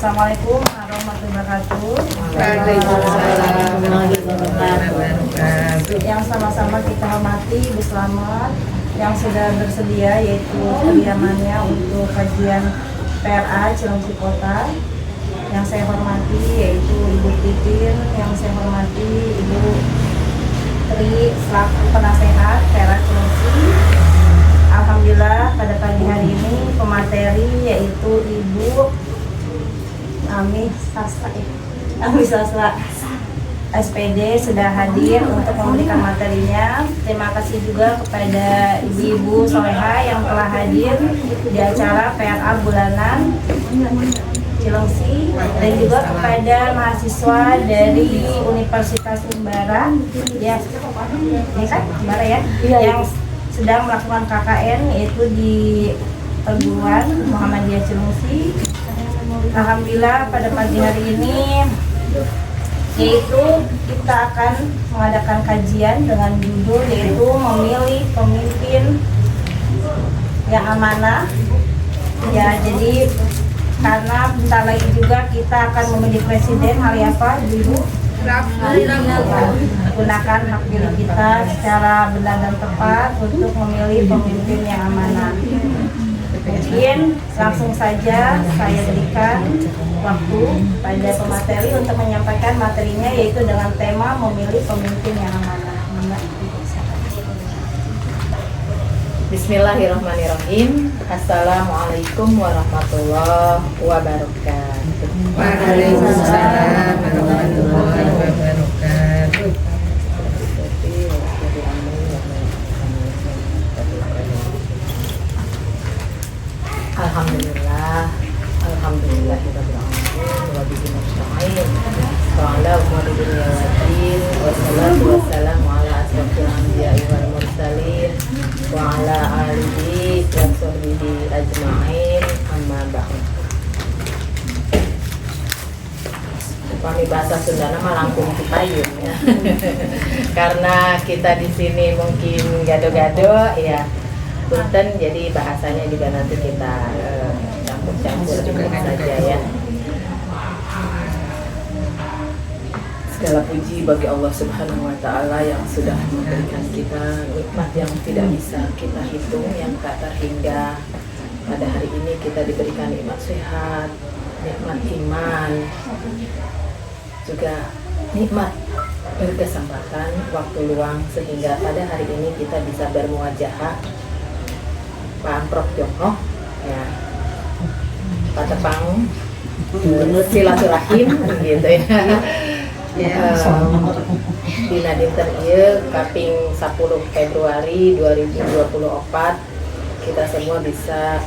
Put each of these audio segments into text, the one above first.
Assalamualaikum warahmatullahi wabarakatuh. Yang sama-sama kita hormati Ibu Slamet yang sudah bersedia, yaitu kediamannya untuk kajian PRA Cilengsi Kota. Yang saya hormati yaitu Ibu Titin, yang saya hormati Ibu Tri selaku penasehat PRA Cilengsi. Alhamdulillah pada pagi hari ini pemateri yaitu Ibu Ami Sastra SPD sudah hadir untuk memberikan materinya. Terima kasih juga kepada ibu-ibu soleha yang telah hadir di acara PRA bulanan Cilengsi, dan juga kepada mahasiswa dari Universitas Umbara ya, ini kan Umbara ya, yang sedang melakukan KKN yaitu di perguruan Muhammadiyah Cilengsi. Alhamdulillah pada pagi hari ini yaitu kita akan mengadakan kajian dengan judul yaitu memilih pemimpin yang amanah ya. Jadi karena bentar lagi juga kita akan memilih presiden, hari apa dulu gunakan hak pilih kita secara benar dan tepat untuk memilih pemimpin yang amanah. Mungkin langsung saja saya berikan waktu pada pemateri untuk menyampaikan materinya, yaitu dengan tema memilih pemimpin yang amanah. Bismillahirrahmanirrahim. Assalamualaikum warahmatullahi wabarakatuh. Waalaikumsalam warahmatullahi wabarakatuh. Alhamdulillah, alhamdulillahirabbil alamin wa bihi nasta'in. Wa ala umuri dunya waddin, wassalatu wassalamu ala asrofil anbiya'i wal mursalin wa ala alihi wa sahbihi ajma'in, amma ba'd. Kami bahasa Sunda nama langkung cipayung ya. Karena kita di sini mungkin gado-gado ya. Punten, jadi bahasanya juga nanti kita campur-campur saja ya. Segala puji bagi Allah Subhanahu wa Ta'ala yang sudah memberikan kita nikmat yang tidak bisa kita hitung, yang tak terhingga. Pada hari ini kita diberikan nikmat sehat, nikmat iman, juga nikmat berkesempatan waktu luang, sehingga pada hari ini kita bisa bermuajahah Pak Prof Jongho ya, Pak Tepang silaturahim gitu ya. Di Nadinten ieu kaping 10 Februari 2024 kita semua bisa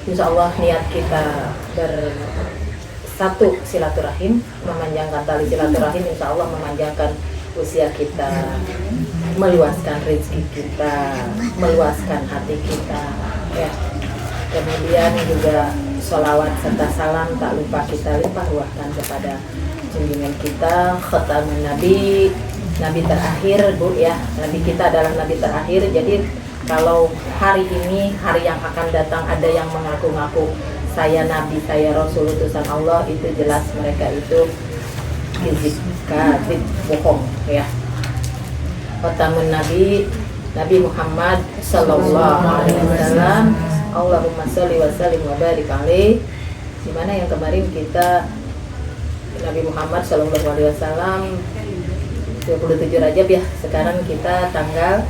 insya Allah niat kita bersatu silaturahim, memanjangkan tali silaturahim, insya Allah memanjangkan usia kita, meluaskan rezeki kita, meluaskan hati kita ya. Kemudian juga sholawat serta salam tak lupa kita limpah ruahkan kepada junjungan kita khatamun nabi, nabi terakhir Bu ya. Nabi kita adalah nabi terakhir. Jadi kalau hari ini, hari yang akan datang ada yang mengaku-ngaku saya nabi, saya rasul utusan Allah, itu jelas mereka itu kadhib, bohong ya. Khatamun Nabi, Nabi Muhammad sallallahu alaihi wasallam. Allahumma sholli wa sallim wa barik alaihi. Di mana yang kemarin kita Nabi Muhammad sallallahu alaihi wasallam 27 Rajab ya. Sekarang kita tanggal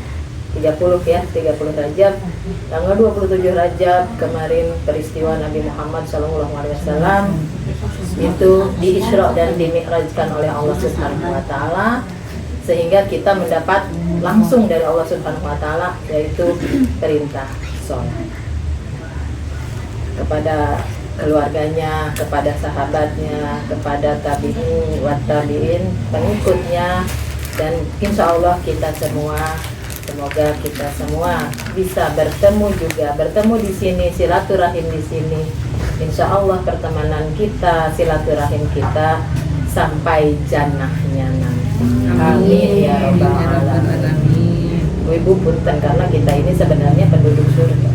30 ya, 30 Rajab. Tanggal 27 Rajab kemarin peristiwa Nabi Muhammad sallallahu alaihi wasallam itu di-Isra dan di-Mi'rajkan oleh Allah Subhanahu wa Ta'ala, sehingga kita mendapat langsung dari Allah Subhanahu wa Ta'ala yaitu perintah sholat kepada keluarganya, kepada sahabatnya, kepada tabi'in wa tabi'in, pengikutnya, dan insya Allah kita semua, semoga kita semua bisa bertemu di sini, silaturahim di sini. Insya Allah pertemanan kita, silaturahim kita sampai jannahnya nanti. Amin ya rabbal alamin. Ibu punten, karena kita ini sebenarnya penduduk surga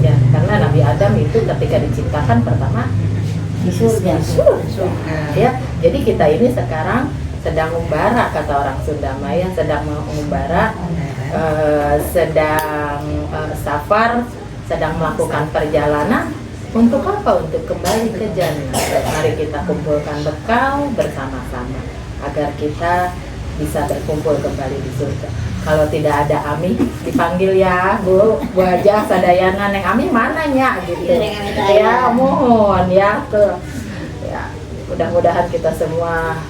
ya, karena Nabi Adam itu ketika diciptakan pertama di surga. Ya, jadi kita ini sekarang sedang membara, kata orang Sunda Maya, sedang mengembara, sedang safar, sedang melakukan perjalanan. Untuk apa? Untuk kembali ke jannah. Mari kita kumpulkan bekal bersama-sama agar kita bisa berkumpul kembali di surga. Kalau tidak ada Ami, dipanggil ya Bu Haja Sadayana, Neng Ami mananya gitu. Ya mohon ya tuh. Ya, mudah-mudahan kita semua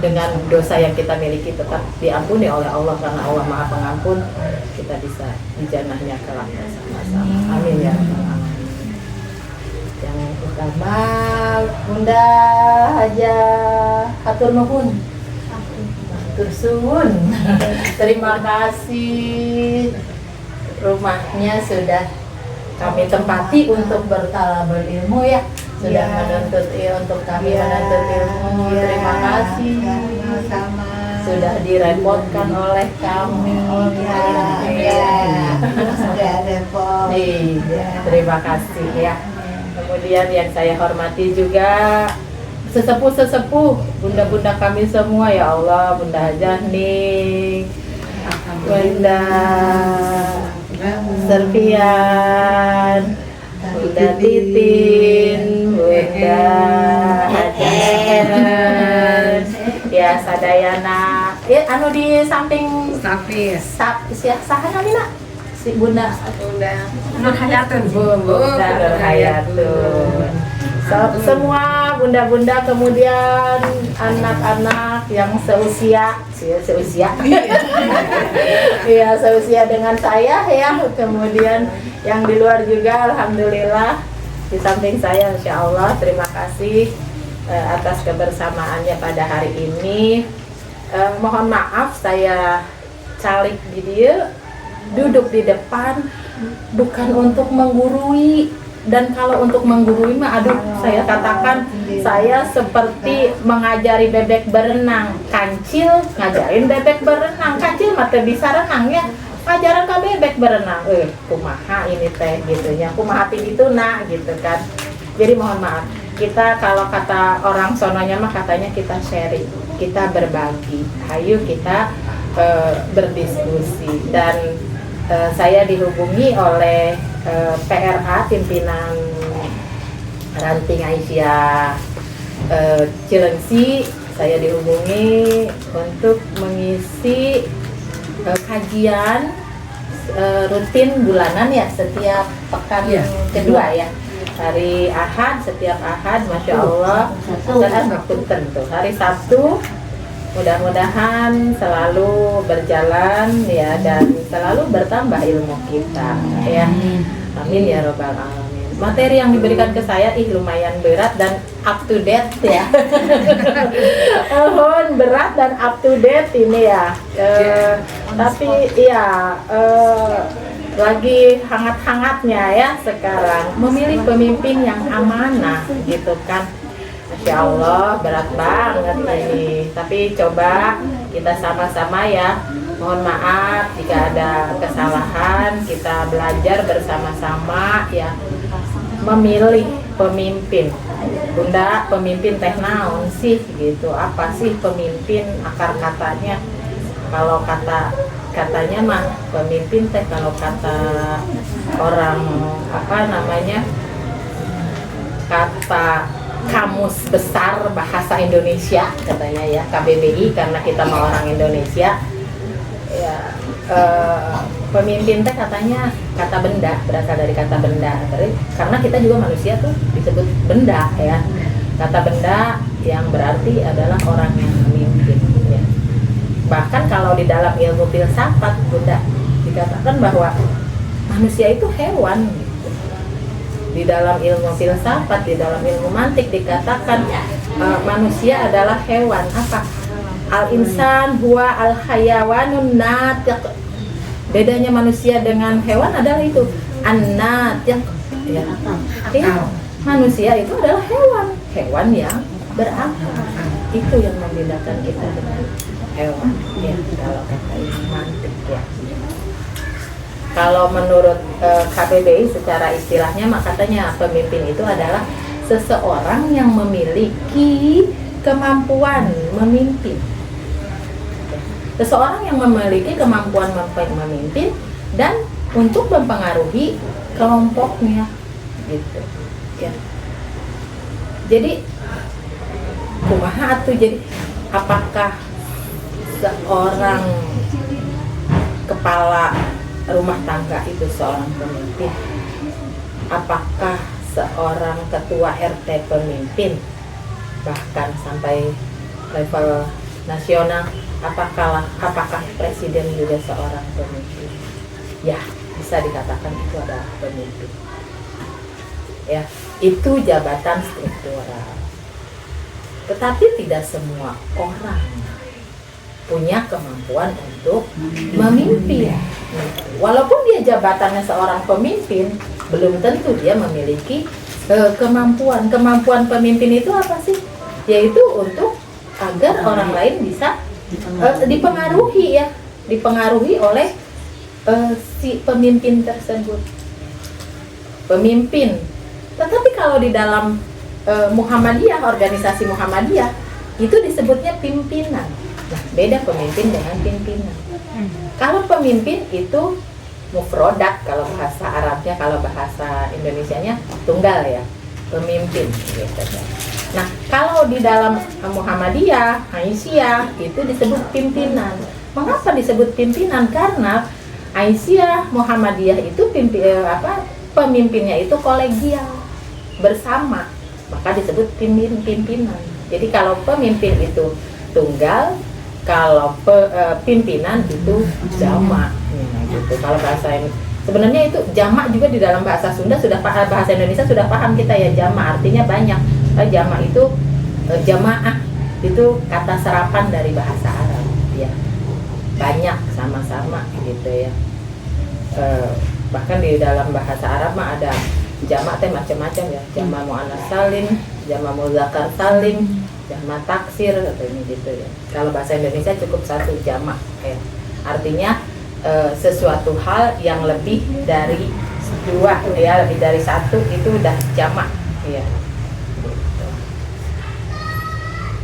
dengan dosa yang kita miliki tetap diampuni oleh Allah, karena Allah Maha Pengampun. Kita bisa di jannahnya kelak bersama-sama. Amin ya rabbal alamin. Yang utama Bunda Haja hatur nuhun. Hatur suwun. Terima kasih, rumahnya sudah kami tempati untuk bertalabul ilmu ya. Sudah menuntut untuk kami menuntut ilmu. Terima kasih. Sama-sama. Sudah direpotkan oleh kami. Sudah repot. Terima kasih ya. Kemudian yang saya hormati juga sesepuh-sesepuh, bunda-bunda kami semua ya Allah, Bunda Hajah nih, Bunda Serpian, Bunda Titin, Bunda Hajah, ya Sadayana, anu di samping Safir. sahana Lina, si Bunda Nur Hayatun. Bunda Nur Hayatun. Semua bunda-bunda, kemudian anak-anak yang seusia ya seusia dengan saya ya, kemudian yang di luar juga alhamdulillah di samping saya, insya Allah. Terima kasih atas kebersamaannya pada hari ini. Mohon maaf saya calik di dia, duduk di depan bukan untuk menggurui. Dan kalau untuk menggurui mah aduh, saya katakan saya seperti mengajari bebek berenang. Kancil ngajarin bebek berenang, kancil mah teu bisa renang ya, ngajaran ka bebek berenang. Kumaha ini teh gitunya, kumaha pidituna gitu kan. Jadi mohon maaf, kita kalau kata orang sononya mah katanya kita sharing, kita berbagi. Ayo kita berdiskusi. Dan saya dihubungi oleh PRA, pimpinan Ranting Aisyah Cilengsi. Saya dihubungi untuk mengisi kajian rutin bulanan ya, setiap pekan kedua ya, hari Ahad, setiap Ahad, Masya Allah. Tentu hari Sabtu. Mudah-mudahan selalu berjalan ya, dan selalu bertambah ilmu kita ya. Amin ya robbal alamin. Materi yang diberikan ke saya lumayan berat dan up to date ya. Berat dan up to date ini ya. Tapi ya lagi hangat-hangatnya ya sekarang, memilih pemimpin yang amanah gitu kan. Masya Allah, berat banget ini. Tapi coba kita sama-sama ya. Mohon maaf jika ada kesalahan, kita belajar bersama-sama ya. Memilih pemimpin. Bunda, pemimpin teh naon sih gitu. Apa sih pemimpin, akar katanya? Kalau katanya mah pemimpin teh, kalau kata orang apa namanya? Kata Kamus Besar Bahasa Indonesia katanya ya, KBBI, karena kita mau orang Indonesia ya. Pemimpin teh katanya kata benda, berasal dari kata benda. Karena kita juga manusia tuh disebut benda ya. Kata benda yang berarti adalah orang yang memimpin ya. Bahkan kalau di dalam ilmu filsafat Bunda dikatakan bahwa manusia itu hewan. Di dalam ilmu filsafat, di dalam ilmu mantik dikatakan manusia adalah hewan. Apa? Al-insan huwa al-hayawanun natiq. Bedanya manusia dengan hewan adalah itu, an-natiq ya. Manusia itu adalah hewan yang berakal. Itu yang membedakan kita dengan hewan ya, kalau kata ilmu mantik ya. Kalau menurut KBBI secara istilahnya, katanya pemimpin itu adalah seseorang yang memiliki kemampuan memimpin. Seseorang yang memiliki kemampuan memimpin dan untuk mempengaruhi kelompoknya, gitu. Ya. Jadi, kumaha atuh, jadi apakah seorang kepala rumah tangga itu seorang pemimpin? Apakah seorang ketua RT pemimpin? Bahkan sampai level nasional, apakah presiden juga seorang pemimpin? Ya, bisa dikatakan itu adalah pemimpin. Ya, itu jabatan struktural. Tetapi tidak semua orang punya kemampuan untuk memimpin. Walaupun dia jabatannya seorang pemimpin, belum tentu dia memiliki kemampuan. Kemampuan pemimpin itu apa sih? Yaitu untuk agar orang lain bisa dipengaruhi oleh si pemimpin tersebut. Pemimpin. Tetapi kalau di dalam Muhammadiyah, organisasi Muhammadiyah, itu disebutnya pimpinan. Nah, beda pemimpin dengan pimpinan. Kalau pemimpin itu mufrodat, kalau bahasa Arabnya, kalau bahasa Indonesianya tunggal ya, pemimpin gitu. Nah, kalau di dalam Muhammadiyah, Aisyah itu disebut pimpinan. Mengapa disebut pimpinan? Karena Aisyah Muhammadiyah itu pemimpinnya itu kolegial, bersama, maka disebut pimpinan. Jadi kalau pemimpin itu tunggal, kalau pimpinan itu jamak, gitu. Kalau bahasa ini sebenarnya itu jamak juga di dalam bahasa Sunda sudah paham, bahasa Indonesia sudah paham kita ya, jamak artinya banyak. Jamak itu jamaah itu kata serapan dari bahasa Arab ya, banyak, sama-sama gitu ya. Bahkan di dalam bahasa Arab mah ada jamak teh macam-macam ya, jamak muannas salim, jamak muzakkar salim, jamak taksir katanya gitu ya. Kalau bahasa Indonesia cukup satu jamak ya. Artinya sesuatu hal yang lebih dari dua ya, lebih dari satu itu udah jamak ya.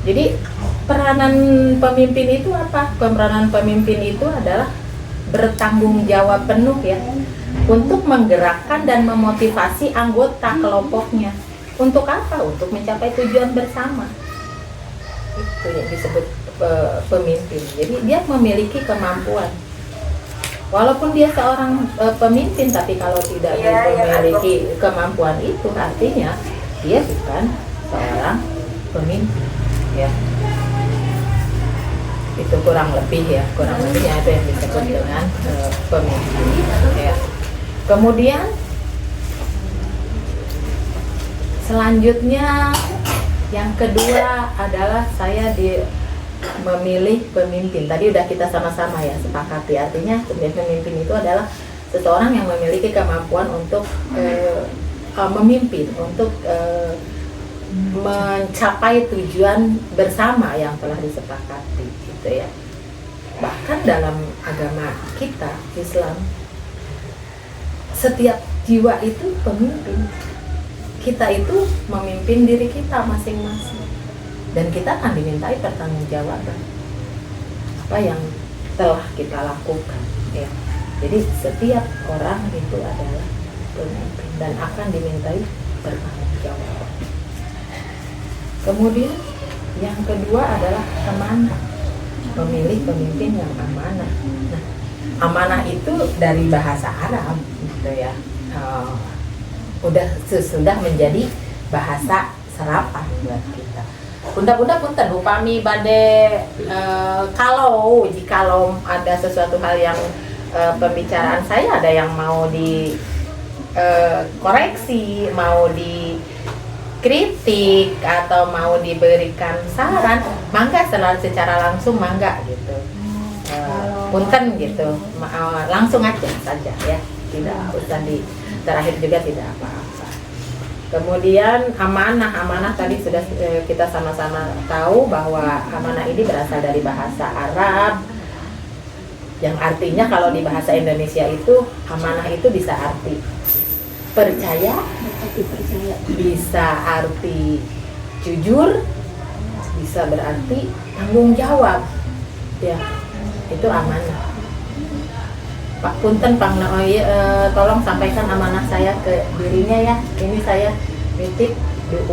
Jadi peranan pemimpin itu apa? Peranan pemimpin itu adalah bertanggung jawab penuh ya, untuk menggerakkan dan memotivasi anggota kelompoknya. Untuk apa? Untuk mencapai tujuan bersama. Itu yang disebut pemimpin. Jadi dia memiliki kemampuan. Walaupun dia seorang pemimpin, tapi kalau tidak memiliki kemampuan itu, artinya dia bukan seorang pemimpin. Ya, itu kurang lebihnya itu yang disebut dengan pemimpin ya. Kemudian selanjutnya yang kedua adalah saya memilih pemimpin. Tadi udah kita sama-sama ya sepakati, artinya pemimpin itu adalah seseorang yang memiliki kemampuan untuk memimpin, untuk mencapai tujuan bersama yang telah disepakati gitu ya. Bahkan dalam agama kita Islam, setiap jiwa itu pemimpin. Kita itu memimpin diri kita masing-masing, dan kita akan dimintai pertanggungjawaban apa yang telah kita lakukan ya. Jadi setiap orang itu adalah pemimpin dan akan dimintai pertanggungjawaban. Kemudian yang kedua adalah amanah, memilih pemimpin yang amanah. Nah, amanah itu dari bahasa Arab gitu ya, sudah menjadi bahasa serapan buat kita. Bunda punten upami bade jikalau ada sesuatu hal yang pembicaraan saya ada yang mau di koreksi, mau di kritik atau mau diberikan saran, mangga selalu secara langsung mangga gitu. Punten gitu, langsung aja saja ya, tidak usah terakhir juga tidak apa-apa. Kemudian amanah tadi sudah kita sama-sama tahu bahwa amanah ini berasal dari bahasa Arab, yang artinya kalau di bahasa Indonesia itu amanah itu bisa arti percaya, bisa arti jujur, bisa berarti tanggung jawab. Ya, itu amanah. Pak Punten, tolong sampaikan amanah saya ke dirinya ya. Ini saya nitip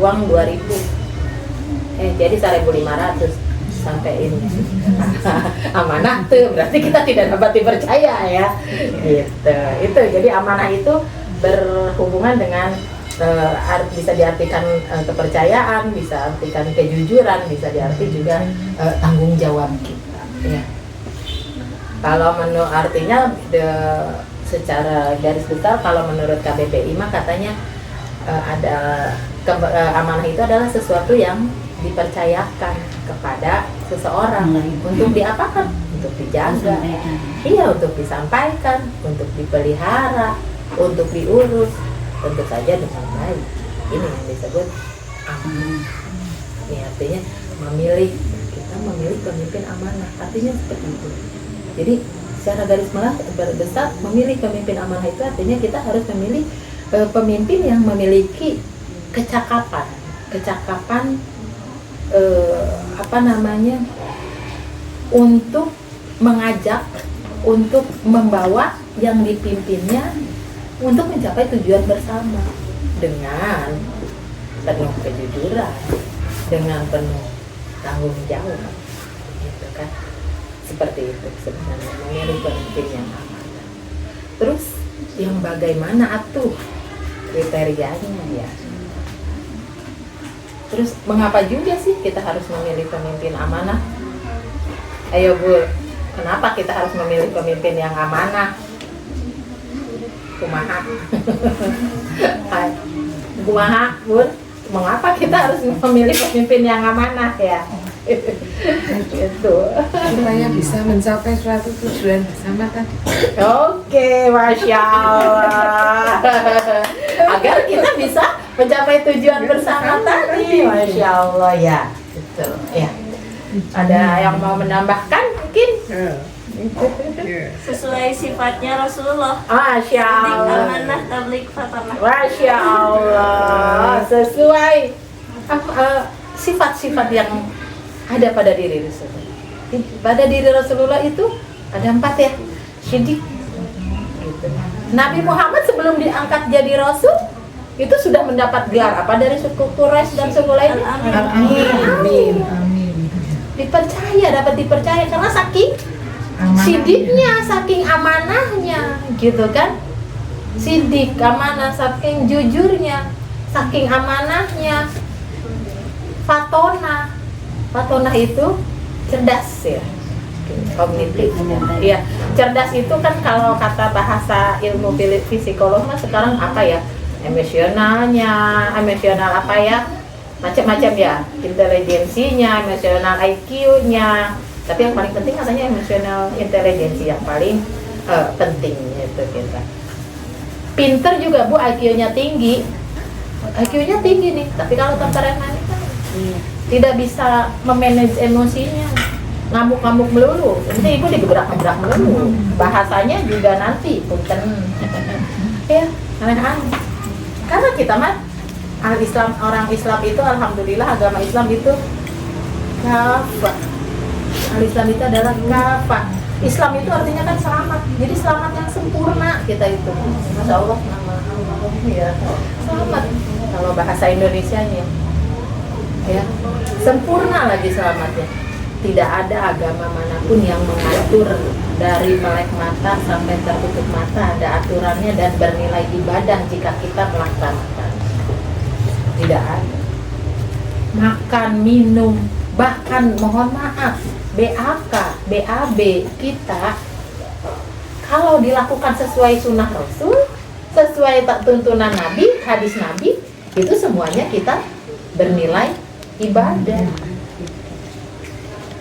uang 2.000. Jadi 1.500 sampai ini. Amanah tuh berarti kita tidak dapat dipercaya ya. Gitu. Itu jadi amanah itu berhubungan dengan bisa diartikan kepercayaan, bisa artikan kejujuran, bisa diarti juga tanggung jawab kita. Ya. Kalau menurut artinya secara garis besar, kalau menurut KBBI mah katanya amanah itu adalah sesuatu yang dipercayakan kepada seseorang untuk diapakan, untuk dijaga, iya, untuk disampaikan, untuk dipelihara, untuk diurus, tentu saja dengan baik. Ini yang disebut amanah. Ini artinya kita memilih pemimpin amanah, artinya seperti itu. Jadi secara garis besar memilih pemimpin amanah itu artinya kita harus memilih pemimpin yang memiliki kecakapan untuk mengajak, untuk membawa yang dipimpinnya untuk mencapai tujuan bersama dengan penuh kejujuran, dengan penuh tanggung jawab, gitu kan? Seperti itu sebenarnya memilih pemimpin yang amanah. Terus yang bagaimana atuh kriterianya ya? Terus mengapa juga sih kita harus memilih pemimpin amanah? Ayo Bu, kenapa kita harus memilih pemimpin yang amanah? Kumaha? Kumaha, Bun? Mengapa kita harus memilih pemimpin yang amanah ya? Gitu. Supaya bisa mencapai suatu tujuan bersama tadi. Oke, Masya Allah. Agar kita bisa mencapai tujuan bersama tadi, Masya Allah ya. Betul ya. Ada yang mau menambahkan mungkin? Sesuai sifatnya Rasulullah. Masya Allah. Amanah, tabligh, fatanah. Masya Allah. Sesuai sifat-sifat yang ada pada diri Rasulullah. Pada diri Rasulullah itu ada 4 ya. Syidik. Gitu. Nabi Muhammad sebelum diangkat jadi Rasul itu sudah mendapat gelar apa dari suku Quraisy dan suku lainnya? Amin. Dapat dipercaya karena saking sidiknya, saking amanahnya, gitu kan? Sidik, amanah, saking jujurnya, saking amanahnya. Fatonah itu cerdas ya, kognitif. Iya, cerdas itu kan kalau kata bahasa ilmu psikolog mah sekarang apa ya? Emosional apa ya? Macam-macam ya, intelijensinya, emosional IQ-nya. Tapi yang paling penting katanya emosional intelijensi yang paling penting itu kita. Pinter juga Bu, IQ-nya tinggi. IQ-nya tinggi nih, tapi kalau temperamennya kan tidak bisa memanage emosinya, ngamuk-ngamuk melulu. Nanti ibu digebrak-gebrak melulu. Bahasanya juga nanti punten. Ya, aneh-aneh. Karena kita mah orang Islam itu alhamdulillah agama Islam itu kafah. Al-Islam itu adalah kafah. Islam itu artinya kan selamat. Jadi selamat yang sempurna kita itu. Masya Allah, nama Allah ya. Selamat. Kalau bahasa Indonesianya ya, sempurna lagi selamatnya. Tidak ada agama manapun yang mengatur dari melek mata sampai tertutup mata, ada aturannya dan bernilai ibadah jika kita melaksanakan. Tidak ada. Makan, minum, bahkan mohon maaf, BAK, BAB kita kalau dilakukan sesuai sunnah Rasul, sesuai tuntunan Nabi, hadis Nabi, itu semuanya kita bernilai ibadah.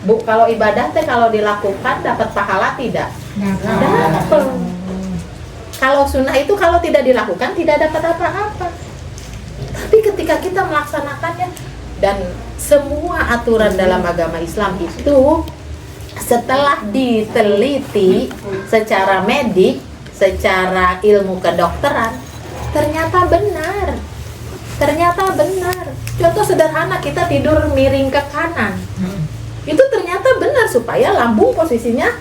Bu, kalau ibadah teh kalau dilakukan dapat pahala tidak? Dapat. Kalau sunnah itu kalau tidak dilakukan tidak dapat apa-apa. Tapi ketika kita melaksanakannya dan semua aturan dalam agama Islam itu setelah diteliti secara medik, secara ilmu kedokteran, Ternyata benar. Ternyata benar. Contoh sederhana, kita tidur miring ke kanan. Itu ternyata benar supaya lambung posisinya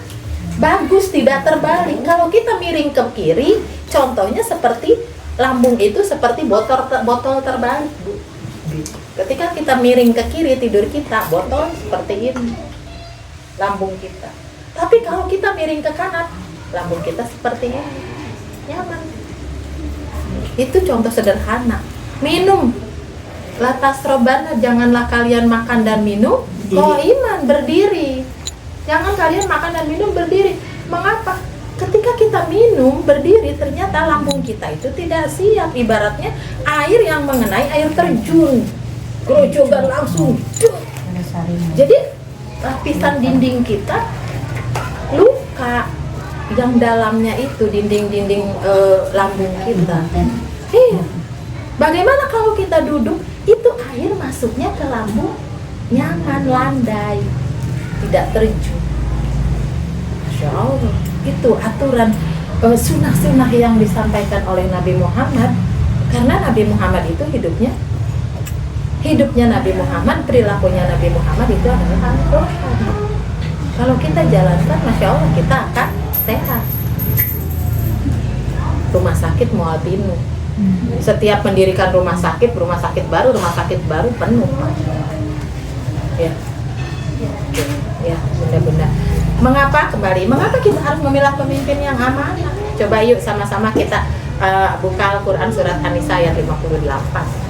bagus, tidak terbalik. Kalau kita miring ke kiri, contohnya seperti lambung itu seperti botol terbalik, Bu. Ketika kita miring ke kiri tidur kita, botol seperti ini lambung kita. Tapi kalau kita miring ke kanan, lambung kita seperti ini, nyaman. Itu contoh sederhana. Minum, latas robana, janganlah kalian makan dan minum iman berdiri. Jangan kalian makan dan minum berdiri. Mengapa? Ketika kita minum berdiri, ternyata lambung kita itu tidak siap. Ibaratnya air yang mengenai air terjun, gerojokan langsung. Jadi lapisan dinding kita luka, yang dalamnya itu dinding-dinding lambung kita. Bagaimana kalau kita duduk, itu air masuknya ke lambung nyaman, landai, tidak terjun. Masya Allah, itu aturan sunnah-sunnah yang disampaikan oleh Nabi Muhammad. Karena Nabi Muhammad itu hidupnya Nabi Muhammad, perilakunya Nabi Muhammad itu adalah Al-Quran. Kalau kita jalankan, Masya Allah, kita akan sehat. Rumah sakit mual penuh. Setiap mendirikan rumah sakit baru penuh. Ya, benar-benar. Mengapa kita harus memilah pemimpin yang amanah? Coba yuk sama-sama kita buka Al-Quran surat An-Nisa ayat 58.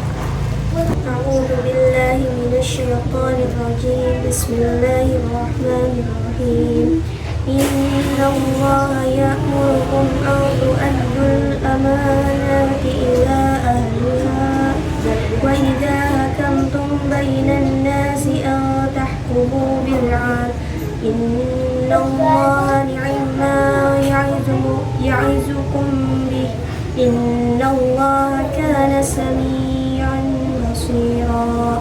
أعوذ بالله من الشيطان الرجيم بسم الله الرحمن الرحيم إن الله يأمركم أن تؤدوا الأمانات إلى أهلها وإذا حكمتم بين الناس أن تحكموا بالعدل إن الله نعم ما يعظكم به إن الله كان سميعا بصيرا.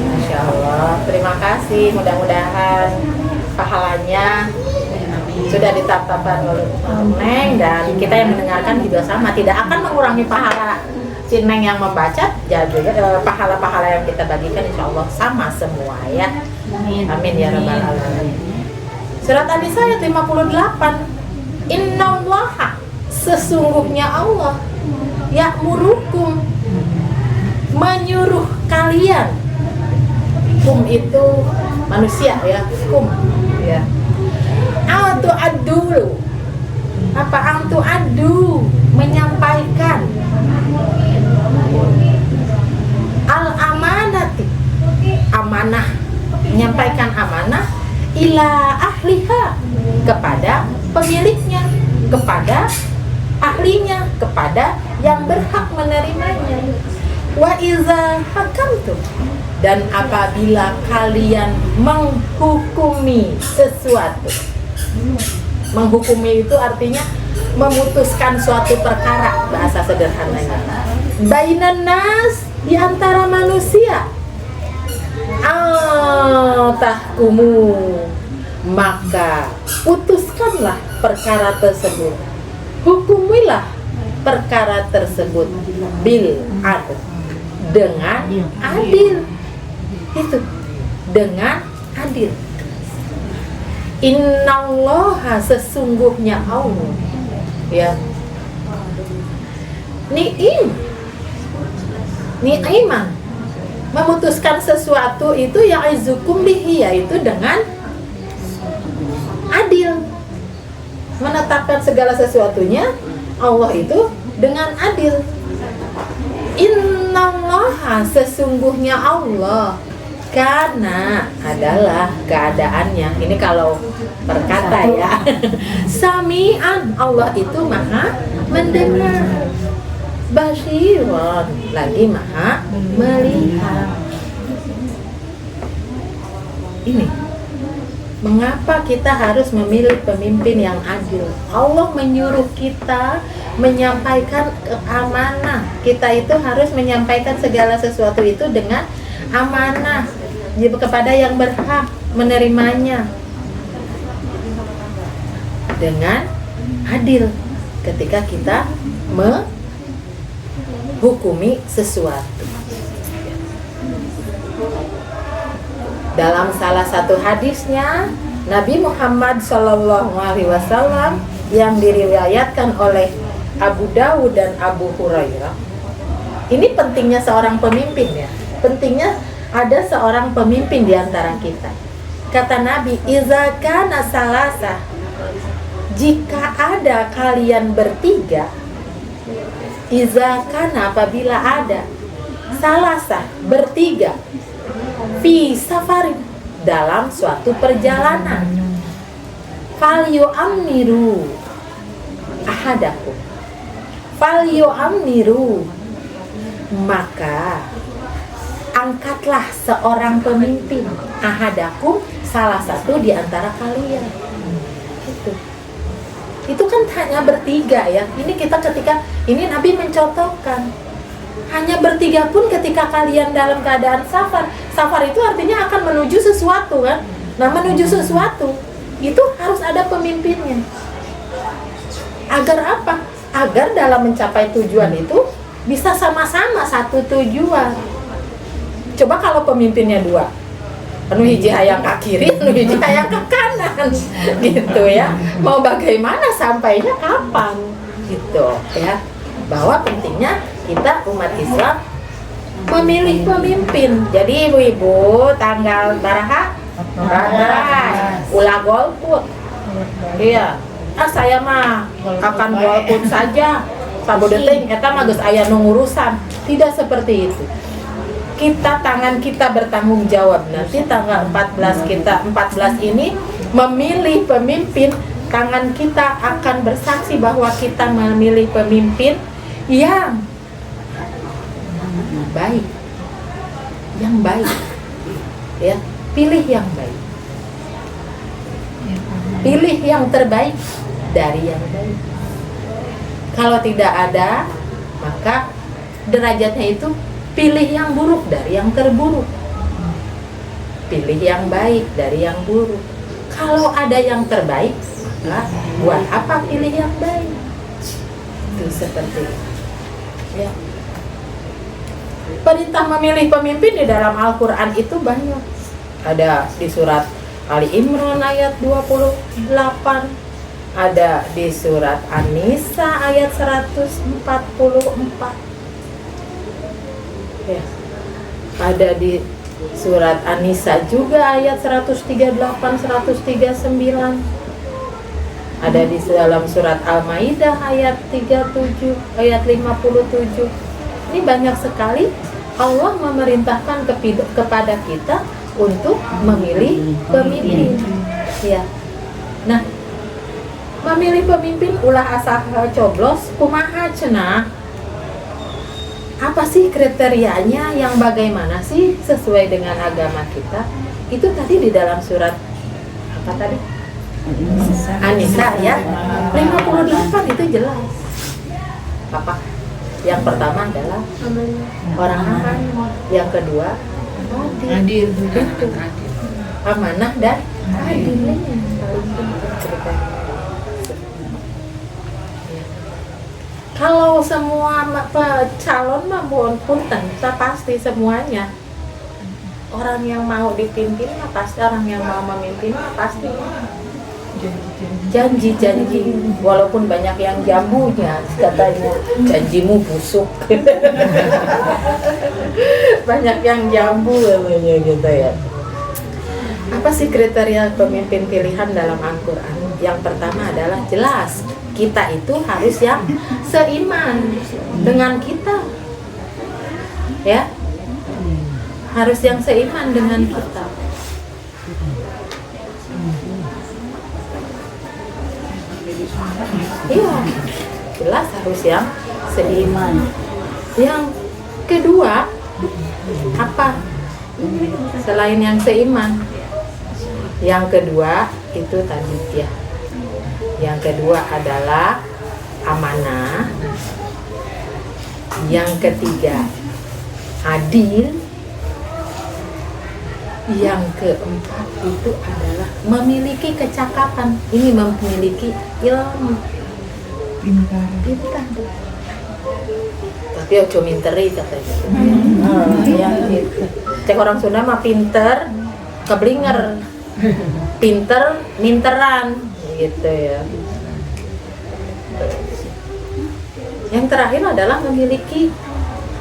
Masya Allah, terima kasih. Mudah-mudahan pahalanya sudah ditetapkan oleh Neng, dan kita yang mendengarkan juga sama, tidak akan mengurangi pahala si Neng yang membaca, juga pahala-pahala yang kita bagikan insya Allah sama semua ya. Amin ya rabbal alamin. Surat An-Nisa ayat 58. Innallaha, sesungguhnya Allah, ya'murukum, menyuruh kalian. Kum itu manusia ya, kum ya. Antu adu, apa antu adu, menyampaikan al amanati, amanah, menyampaikan amanah ila ahliha, kepada pemiliknya, kepada ahlinya, kepada yang berhak menerimanya. Wa iza hakamtum, dan apabila kalian menghukumi sesuatu. Menghukumi itu artinya memutuskan suatu perkara, bahasa sederhananya. Bainan nas, di antara manusia. Tahkumu, maka putuskanlah perkara tersebut, hukumilah perkara tersebut bil adl, dengan adil. Itu dengan adil. Innallaha, sesungguhnya Allah ya, ni'iman, memutuskan sesuatu itu ya'izukum bihi, yaitu dengan adil. Menetapkan segala sesuatunya Allah itu dengan adil. Innallaha, sesungguhnya Allah, karena adalah keadaannya. Ini kalau perkata ya. Sami'an, Allah itu maha mendengar. Basiran, lagi maha melihat. Ini mengapa kita harus memilih pemimpin yang adil. Allah menyuruh kita menyampaikan amanah. Kita itu harus menyampaikan segala sesuatu itu dengan amanah kepada yang berhak menerimanya dengan adil. ketika kita menghukumi sesuatu. Dalam salah satu hadisnya, Nabi Muhammad SAW yang diriwayatkan oleh Abu Dawud dan Abu Hurairah. Ini pentingnya seorang pemimpin ya. Pentingnya ada seorang pemimpin di antara kita. Kata Nabi, "Iza kana salasa." Jika ada kalian bertiga, iza kana apabila ada salasa bertiga fi safarin dalam suatu perjalanan, fal yu'ammiru ahadakum, fal yu'ammiru, maka angkatlah seorang pemimpin, ahadakum, salah satu di antara kalian. Itu kan hanya bertiga ya. Ini kita ketika ini Nabi mencontohkan hanya bertiga pun ketika kalian dalam keadaan safar. Safar itu artinya akan menuju sesuatu kan. Nah, menuju sesuatu itu harus ada pemimpinnya. Agar apa? Agar dalam mencapai tujuan itu bisa sama-sama satu tujuan. Coba kalau pemimpinnya dua, anu hiji hayang ke kiri, anu hiji hayang ke kanan, gitu ya. Mau bagaimana sampainya kapan, gitu ya. Bahwa pentingnya kita umat Islam memilih pemimpin. Jadi ibu-ibu tanggal baraha? Ulah golput. Iya. Saya mah akan golput saja. Sabodeting eta mah geus aya nu ngurusan. Tidak seperti itu. Kita tangan kita bertanggung jawab. Nanti tanggal 14 ini memilih pemimpin, tangan kita akan bersaksi bahwa kita memilih pemimpin yang baik, ya, pilih yang baik, pilih yang terbaik dari yang baik. Kalau tidak ada, maka derajatnya itu pilih yang buruk dari yang terburuk, pilih yang baik dari yang buruk. Kalau ada yang terbaik, maka buat apa pilih yang baik? Itu seperti itu. Ya. Perintah memilih pemimpin di dalam Al-Quran itu banyak. Ada di surat Ali Imran ayat 28, ada di surat An-Nisa ayat 144, ya. Ada di surat An-Nisa juga ayat 138, 139. Ada di dalam surat Al-Maidah ayat 37, ayat 57. Ini banyak sekali Allah memerintahkan kepada kita untuk memilih pemimpin. Ya. Nah, memilih pemimpin ulah asa coblos kumaha cenah. Apa sih kriterianya, yang bagaimana sih sesuai dengan agama kita? Itu tadi di dalam surat apa tadi? An-Nisa ya 58 itu jelas. Apa? Yang pertama adalah orang aman, yang kedua adil, amanah dan adilnya paling penting. Kalau semua calon mah punten, pasti semuanya orang yang mau dipimpin mah pasti, orang yang mau memimpin mah pasti janji-janji, walaupun banyak yang jambunya katanya janjimu busuk. Banyak yang jambu namanya gitu ya. Apa sih kriteria pemimpin pilihan dalam Al-Quran? Yang pertama adalah jelas, kita itu harus yang seiman dengan kita, ya, harus yang seiman dengan kita. Iya, jelas harus yang seiman. Yang kedua, apa? Selain yang seiman, yang kedua itu tadi ya. Yang kedua adalah amanah. Yang ketiga adil. Yang keempat itu adalah memiliki kecakapan. Ini memiliki ilmu. Pintar. Tapi ojo minteri katanya. Ya gitu. Cek orang Sunda mah pinter, keblinger. Pinter, minteran gitu ya. Yang terakhir adalah memiliki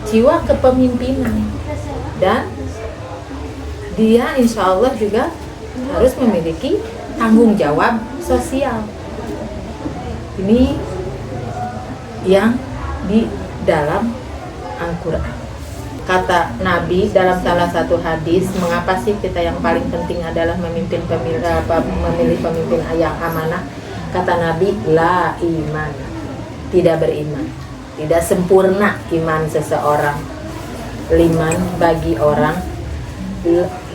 jiwa kepemimpinan dan dia insya Allah juga harus memiliki tanggung jawab sosial. Ini yang di dalam Al-Quran. Kata Nabi dalam salah satu hadis, mengapa sih kita yang paling penting adalah memilih pemimpin yang amanah? Kata Nabi, la iman, tidak beriman, tidak sempurna iman seseorang. Liman bagi orang,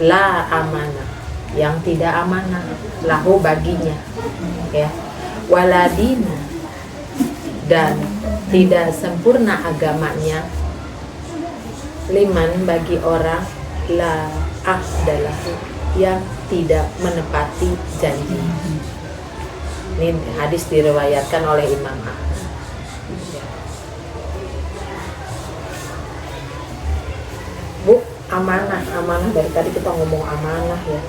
la amanah, yang tidak amanah, lahu baginya, ya, waladina, dan tidak sempurna agamanya. Liman bagi orang, la ahdalahu, yang tidak menepati janji. Ini hadis diriwayatkan oleh Imam Ahmad. Bu, amanah dari tadi kita ngomong amanah ya.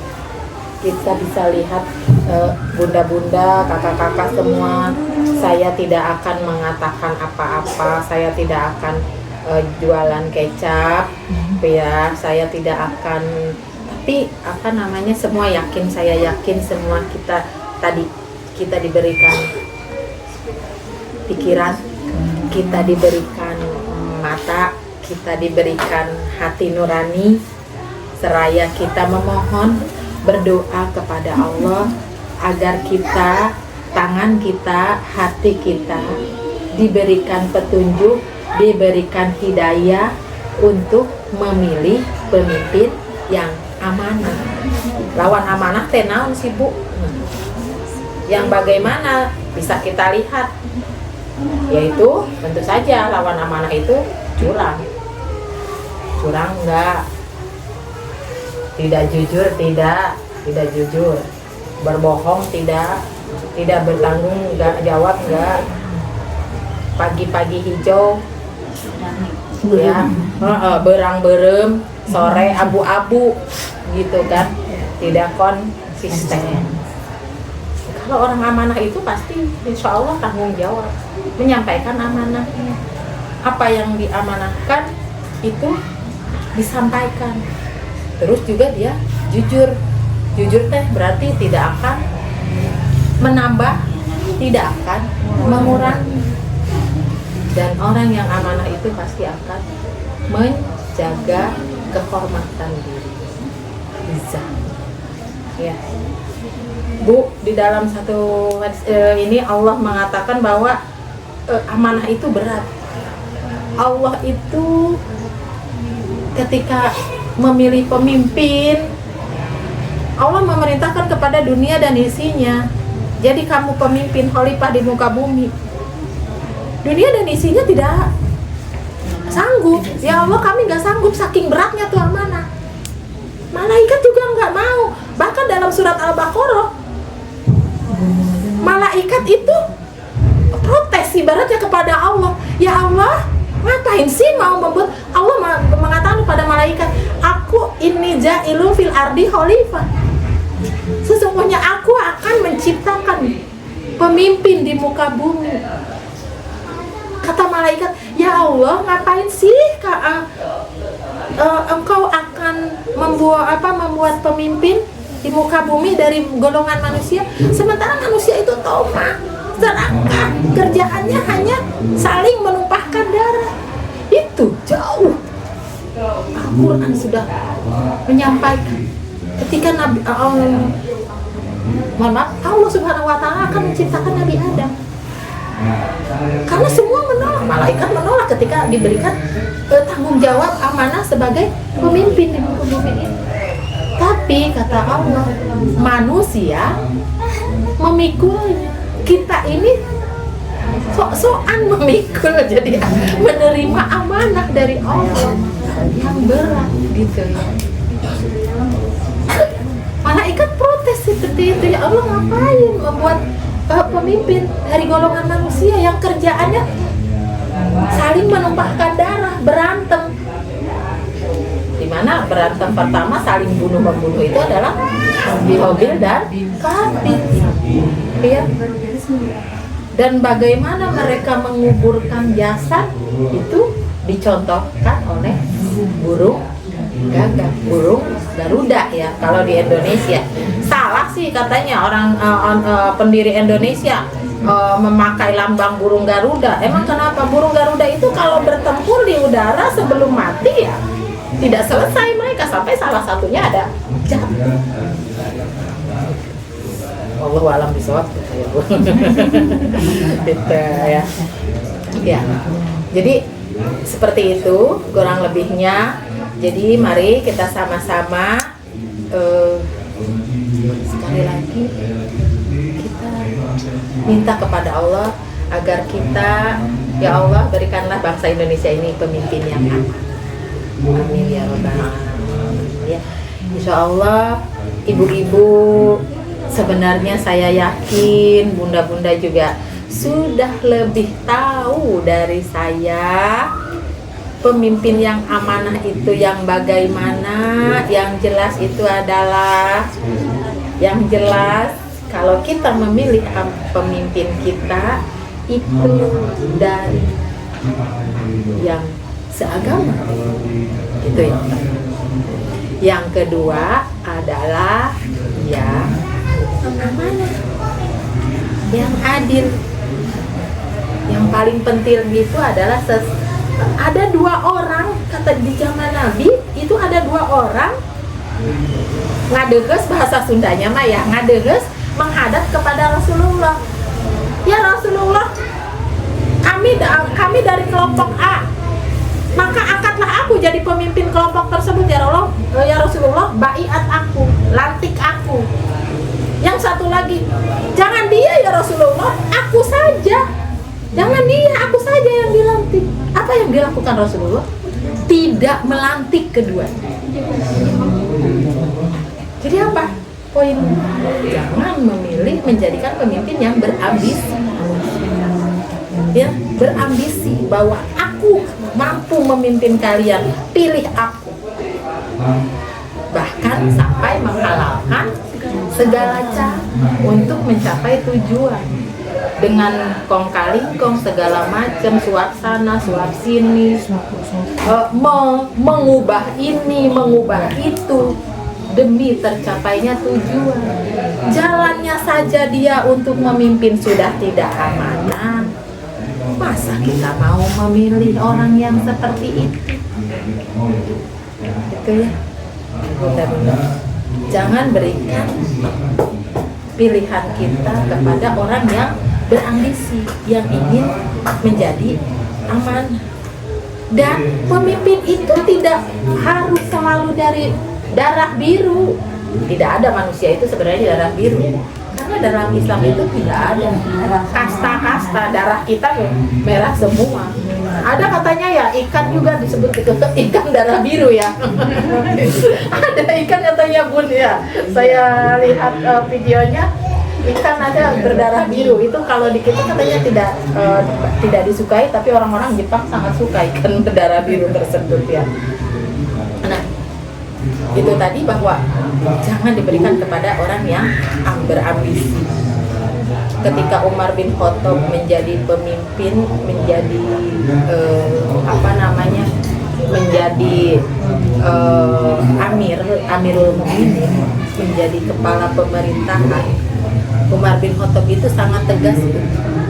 Kita bisa lihat bunda-bunda, kakak-kakak semua, saya tidak akan mengatakan apa-apa, saya tidak akan jualan kecap, ya, saya tidak akan, tapi apa namanya, semua yakin, saya yakin semua kita diberikan pikiran, kita diberikan mata, kita diberikan hati nurani, seraya kita memohon, berdoa kepada Allah agar kita, tangan kita, hati kita diberikan petunjuk, diberikan hidayah untuk memilih pemimpin yang amanah. Lawan amanah teh naon sih Bu? Yang bagaimana bisa kita lihat, yaitu tentu saja lawan amanah itu curang enggak, tidak jujur, tidak jujur, berbohong tidak bertanggung jawab enggak, pagi-pagi hijau ya, berang-berem, sore abu-abu gitu kan, tidak konsisten. Kalau orang amanah itu pasti insya Allah tanggung jawab, menyampaikan amanahnya, apa yang diamanahkan itu disampaikan. Terus juga dia jujur teh berarti tidak akan menambah, tidak akan mengurangi. Dan orang yang amanah itu pasti akan menjaga kehormatan diri, izzah. Ya, Bu, di dalam satu ini Allah mengatakan bahwa amanah itu berat. Allah itu ketika memilih pemimpin, Allah memerintahkan kepada dunia dan isinya, jadi kamu pemimpin khalifah di muka bumi. Dunia dan isinya tidak sanggup. Ya Allah, kami gak sanggup, saking beratnya tuh amanah. Malaikat juga gak mau. Bahkan dalam surat Al-Baqarah, malaikat itu protes ibaratnya kepada Allah. Ya Allah, ngapain sih mau membuat, Allah mengatakan kepada malaikat, aku ini ja'ilun fil ardi khalifah, sesungguhnya aku akan menciptakan pemimpin di muka bumi. Kata malaikat, ya Allah, ngapain sih engkau akan membuat pemimpin di muka bumi dari golongan manusia, sementara manusia itu tamak, serakah, kerjaannya hanya saling menumpahkan darah. Itu jauh. Al-Quran sudah menyampaikan ketika Allah Subhanahu wa Ta'ala akan menciptakan Nabi Adam. Karena semua menolak, malaikat menolak ketika diberikan tanggung jawab amanah sebagai pemimpin di muka bumi ini. Tapi kata Allah, manusia memikulnya. Kita ini sok-sokan memikul, jadi menerima amanah dari Allah yang berat gitu ya. Malaikat protes seperti itu, ya Allah, ngapain membuat pemimpin dari golongan manusia yang kerjaannya saling menumpahkan darah, berantem. Dimana berantem pertama saling bunuh-membunuh itu adalah Habil dan Qabil, ya. Dan bagaimana mereka menguburkan jasad itu dicontohkan oleh burung gagak, burung Garuda ya. Kalau di Indonesia salah sih katanya orang pendiri Indonesia memakai lambang burung Garuda. Emang kenapa? Burung Garuda itu kalau bertempur di udara sebelum mati ya tidak selesai mereka sampai salah satunya ada jatuh. Wallahu a'lam bishawab gitu ya. Ya. Jadi seperti itu kurang lebihnya. Jadi mari kita sama-sama sekali lagi kita minta kepada Allah agar kita, ya Allah, berikanlah bangsa Indonesia ini pemimpin yang aman. Amin ya rabbal alamin. Ya, insya Allah ibu-ibu, sebenarnya saya yakin bunda-bunda juga sudah lebih tahu dari saya pemimpin yang amanah itu yang bagaimana. Yang jelas itu adalah, yang jelas kalau kita memilih pemimpin kita itu dari yang seagama, itu yang pertama. Yang kedua adalah yang amanah, yang adil. Yang paling penting itu adalah ada dua orang, kata di zaman Nabi itu ada dua orang ngadeges, bahasa Sundanya mah ya, ngadeges menghadap kepada Rasulullah. Ya Rasulullah, kami dari kelompok A, maka angkatlah aku jadi pemimpin kelompok tersebut ya Allah. Ya Rasulullah, baiat aku, lantik aku. Yang satu lagi, jangan dia ya Rasulullah, aku saja. Jangan dia, aku saja yang dilantik. Apa yang dilakukan Rasulullah? Tidak melantik keduanya. Jadi apa? Poin, jangan memilih menjadikan pemimpin yang berambisi. Ya, berambisi bahwa aku mampu memimpin kalian, pilih aku. Bahkan sampai menghalalkan segala cara untuk mencapai tujuan. Dengan kong kali kong segala macam, suap sana, suap sini, mengubah ini, mengubah itu demi tercapainya tujuan. Jalannya saja dia untuk memimpin sudah tidak amanah. Masa kita mau memilih orang yang seperti itu? Gitu ya. Bunda-bunda, jangan berikan pilihan kita kepada orang yang berambisi, yang ingin menjadi aman. Dan pemimpin itu tidak harus selalu dari darah biru. Tidak ada manusia itu sebenarnya darah biru, karena dalam Islam itu tidak ada kasta-kasta. Darah kita merah semua. Ada katanya ya, ikan juga disebut ikan darah biru ya. Ada ikan katanya bun ya, saya lihat videonya, ikan ada berdarah biru. Itu kalau di kita katanya tidak disukai, tapi orang-orang Jepang sangat suka ikan berdarah biru tersebut ya. Nah, itu tadi bahwa jangan diberikan kepada orang yang berambisi. Ketika Umar bin Khattab menjadi pemimpin, menjadi menjadi Amirul Mukminin, menjadi kepala pemerintahan, Umar bin Khattab itu sangat tegas.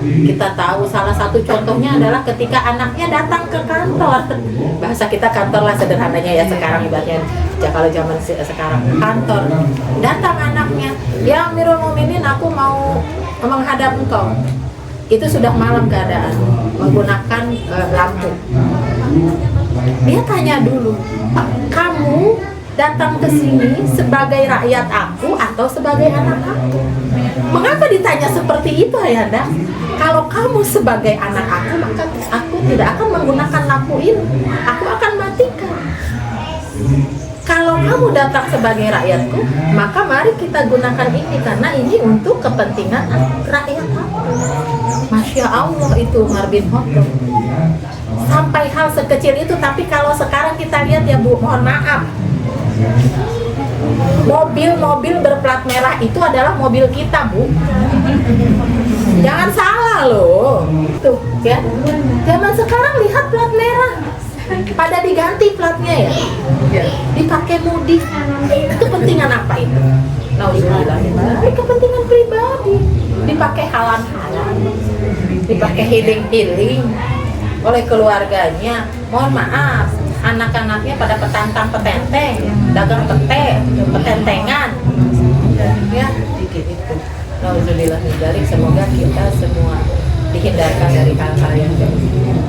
Kita tahu salah satu contohnya adalah ketika anaknya datang ke kantor. Bahasa kita kantor lah sederhananya ya sekarang, ibaratnya ya kalau zaman sekarang kantor. Datang anaknya, ya Amirul Mukminin, aku mau menghadap engkau. Itu sudah malam keadaan, menggunakan lampu. Dia tanya dulu, kamu datang ke sini sebagai rakyat aku atau sebagai anak aku? Mengapa ditanya seperti itu ayahanda? Kalau kamu sebagai anak aku, maka aku tidak akan menggunakan lampu ini. Aku akan matikan. Kalau kamu datang sebagai rakyatku, maka mari kita gunakan ini karena ini untuk kepentingan rakyat aku. Masya Allah itu Umar bin Khattab. Sampai hal sekecil itu, tapi kalau sekarang kita lihat ya Bu, mohon maaf. Mobil-mobil berplat merah itu adalah mobil kita, Bu. Jangan salah loh. Tuh, ya. Zaman sekarang lihat plat merah. Pada diganti platnya ya. Dipakai mudik. Itu kepentingan apa itu? Nauzubillah. Kepentingan pribadi. Dipakai halan-halan. Dipakai healing-healing oleh keluarganya. Mohon maaf, anak-anaknya pada petantang-petenteng, dagang pete, petentengan. Ya, dikit itu. Nauzubillah min dzalik. Semoga kita semua dihindarkan dari hal-hal yang demikian.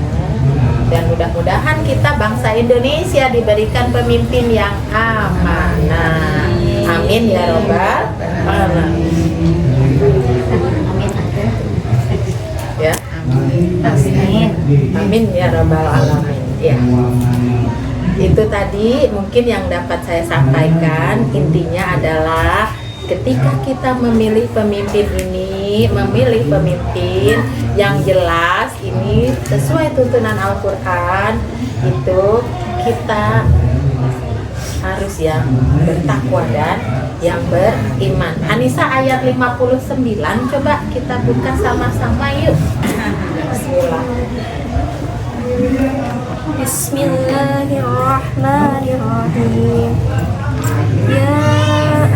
Dan mudah-mudahan kita bangsa Indonesia diberikan pemimpin yang amanah. Amin ya robbal alamin. Ya. Amin ya robbal alamin. Ya. Itu tadi mungkin yang dapat saya sampaikan. Intinya adalah ketika kita memilih pemimpin ini, memilih pemimpin yang jelas ini sesuai tuntunan Al-Quran, itu kita harus yang bertakwa dan yang beriman. Anissa ayat 59, coba kita buka sama-sama yuk. Bismillah. Bismillahirrahmanirrahim. Ya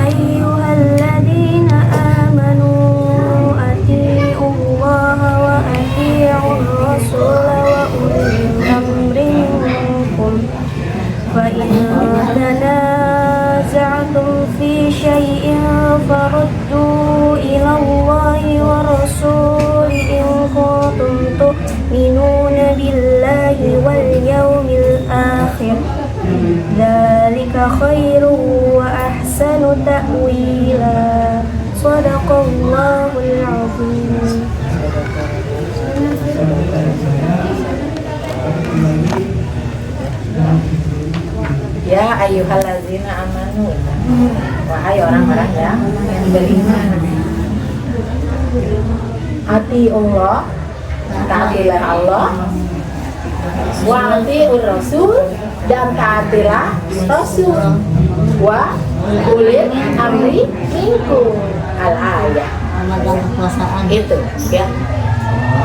ayyuhalladzina amanu atii'ullaha wa atii'ur rasula wa ulil amri minkum fa in tanaza'tum fi syai'in faruddu ila Allahi wa rasuli in kuntum tu'minuna billahi wal yawmil akhir. Dzalika khairu wa ahsanu ta'wila. Shadaqallahul azim. Ya ayyuhallazina amanu. Wahai orang-orang yang beriman. Ati Allah, taatilah Allah. Wa atiur rasul, dan taatilah rasul. Wa ulil amri minkum. Al-ayat. Itu ya.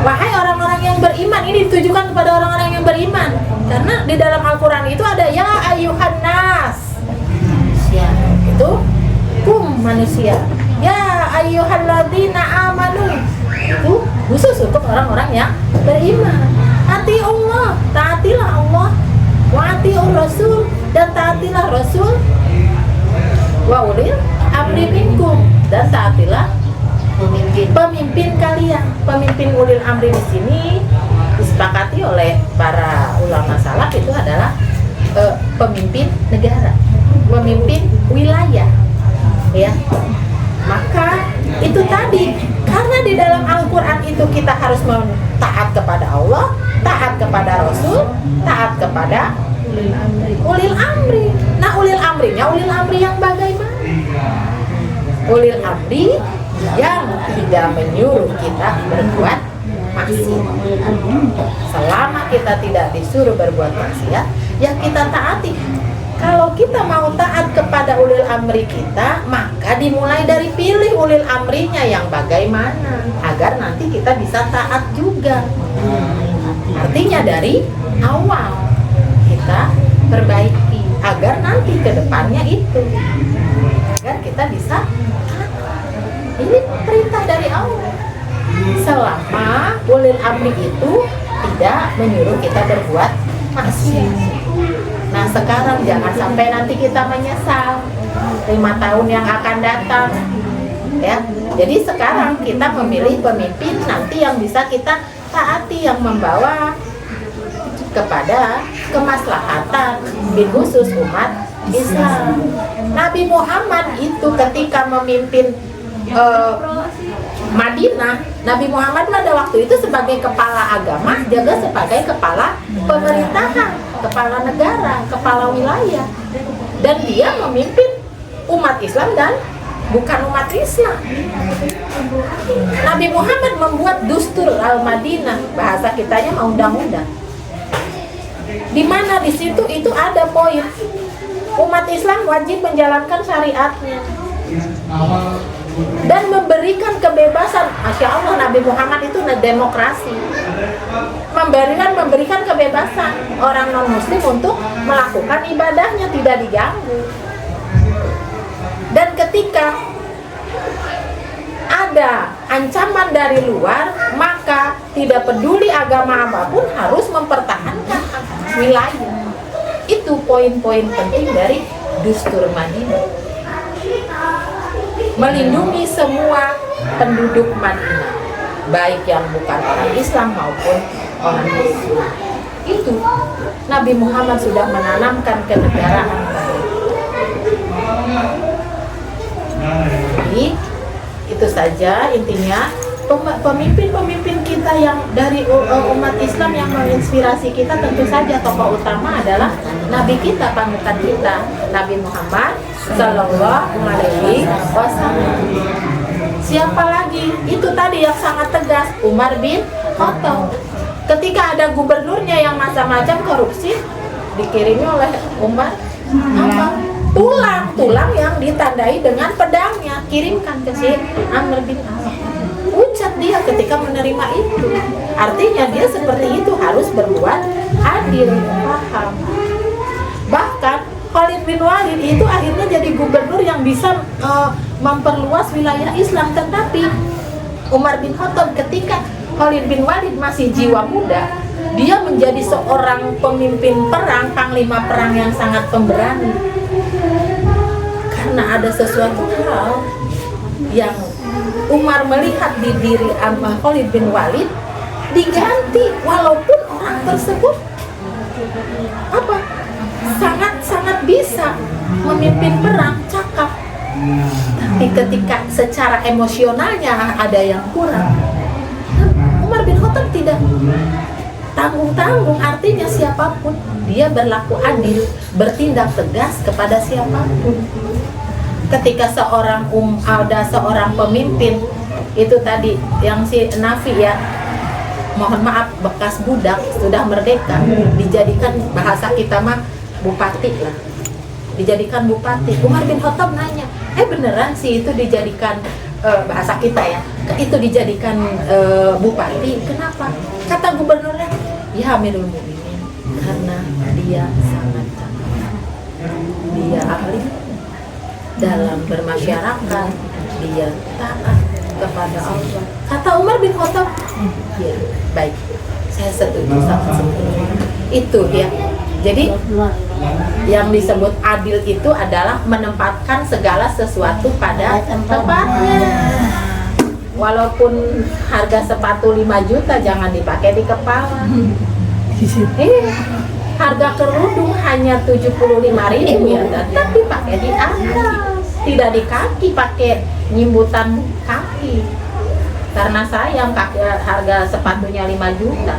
Wahai orang-orang yang beriman, ini ditujukan kepada orang-orang yang beriman. Karena di dalam Al-Quran itu ada ya ayyuhan nas. Itu manusia. Ya ayyuhalladzina amanu. Itu khusus untuk orang-orang yang beriman. Ati Allah, taatilah Allah. Wa atiur rasul, dan taatilah rasul. Wa ulil amri minkum, dan taatilah pemimpin kalian. Pemimpin ulil amri di sini disepakati oleh para ulama salaf itu adalah pemimpin negara, pemimpin wilayah, ya. Maka itu tadi, karena di dalam Al-Quran itu kita harus taat kepada Allah, taat kepada Rasul, taat kepada ulil amri. Nah, ulil amrinya ulil amri yang bagaimana? Ulil amri yang tidak menyuruh kita berbuat maksiat. Selama kita tidak disuruh berbuat maksiat, ya kita taati. Kalau kita mau taat kepada ulil amri kita, maka dimulai dari pilih ulil amrinya yang bagaimana, agar nanti kita bisa taat juga. Artinya dari awal kita perbaiki, agar nanti ke depannya itu, agar kita bisa taat. Ini perintah dari Allah. Selama ulil amri itu tidak menyuruh kita berbuat maksiat. Nah, sekarang jangan sampai nanti kita menyesal 5 tahun yang akan datang, ya. Jadi sekarang kita memilih pemimpin nanti yang bisa kita taati, yang membawa kepada kemaslahatan bin khusus umat Islam. Nabi Muhammad itu ketika memimpin Madinah, Nabi Muhammad pada waktu itu sebagai kepala agama, juga sebagai kepala pemerintahan, kepala negara, kepala wilayah. dan dia memimpin umat Islam dan bukan umat Islam. Nabi Muhammad membuat Dustur al-Madinah, bahasa kitanya undang-undang. Di mana di situ itu ada poin umat Islam wajib menjalankan syariatnya dan memberikan kebebasan. Masya Allah, Nabi Muhammad itu demokrasi, memberikan kebebasan orang non muslim untuk melakukan ibadahnya tidak diganggu. Dan ketika ada ancaman dari luar, maka tidak peduli agama apapun harus mempertahankan wilayah. Itu poin-poin penting dari Dustur Madinah. Melindungi semua penduduk Madinah, baik yang bukan orang Islam maupun orang Muslim. Itu Nabi Muhammad sudah menanamkan kenegaraan baik. Jadi itu saja intinya, pemimpin-pemimpin kita yang dari umat Islam yang menginspirasi kita tentu saja tokoh utama adalah Nabi kita, panutan kita, Nabi Muhammad Sallallahu Alaihi Wasallam. Siapa lagi? Itu tadi yang sangat tegas, Umar bin Khattab. Ketika ada gubernurnya yang macam-macam korupsi, dikirimi oleh Umar apa? Tulang yang ditandai dengan pedangnya, kirimkan ke si Amr bin As. Ucat dia ketika menerima itu. Artinya dia seperti itu harus berbuat adil, paham. Bahkan Khalid bin Walid itu akhirnya jadi gubernur yang bisa memperluas wilayah Islam. Tetapi Umar bin Khattab ketika Khalid bin Walid masih jiwa muda, dia menjadi seorang pemimpin perang, panglima perang yang sangat pemberani. Karena ada sesuatu hal yang Umar melihat di diri Khalid bin Walid, diganti walaupun orang tersebut sangat bisa memimpin perang, cakap, tapi ketika secara emosionalnya ada yang kurang, Umar bin Khattab tidak tanggung-tanggung. Artinya siapapun dia berlaku adil, bertindak tegas kepada siapapun. Ketika ada seorang pemimpin itu tadi yang si Nafi ya, mohon maaf, bekas budak sudah merdeka, dijadikan bahasa kita mah bupati lah, dijadikan bupati. Umar bin Khattab nanya, beneran sih itu dijadikan bahasa kita ya, itu dijadikan bupati, kenapa? Kata gubernurnya, ya Amirul Mukminin, karena dia sangat cantik, dia ahli dalam bermasyarakat, dia taat kepada Allah. Kata Umar bin Khattab, ya baik, saya setuju, sangat setuju. Itu ya. Jadi yang disebut adil itu adalah menempatkan segala sesuatu pada tempatnya. Walaupun harga sepatu 5 juta jangan dipakai di kepala. Harga kerudung hanya 75.000 ya, tapi pakai di atas, tidak di kaki, pakai nyimbutan kaki. Karena sayang harga sepatunya 5 juta.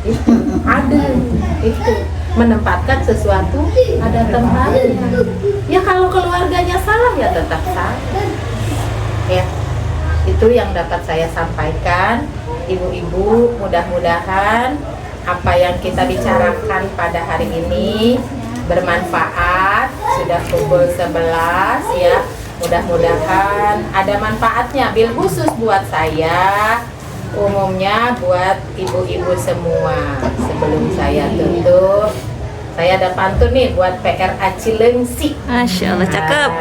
Itu adil, itu menempatkan sesuatu ada tempatnya. Ya kalau keluarganya salah ya tetap salah. Ya, itu yang dapat saya sampaikan, ibu-ibu. Mudah-mudahan apa yang kita bicarakan pada hari ini bermanfaat. Sudah pukul 11 ya. Mudah-mudahan ada manfaatnya, bil khusus buat saya, umumnya buat ibu-ibu semua. Sebelum saya tutup, saya ada pantun nih buat PRA Cilengsi. Masya Allah, cakep.